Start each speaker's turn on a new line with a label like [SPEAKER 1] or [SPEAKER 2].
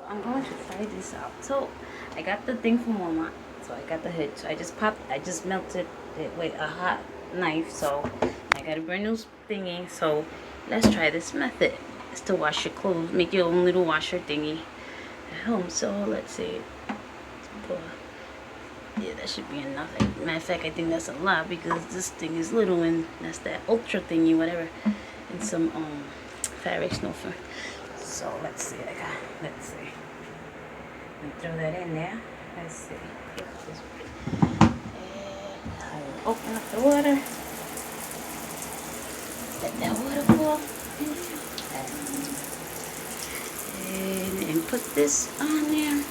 [SPEAKER 1] I'm going to try this out. So I got the thing from Walmart. So I got the hood. So I just melted it with a hot knife. So I got a brand new thingy. So let's try this method. It's to wash your clothes. Make your own little washer thingy at home. So let's see. Yeah, that should be enough. Matter of fact, I think that's a lot because this thing is little and that's that ultra thingy, whatever. And some fabric snowflake. So let's see. Let's see. And throw that in there. Let's see. And I will open up the water. Let that water fall in there. And put this on there.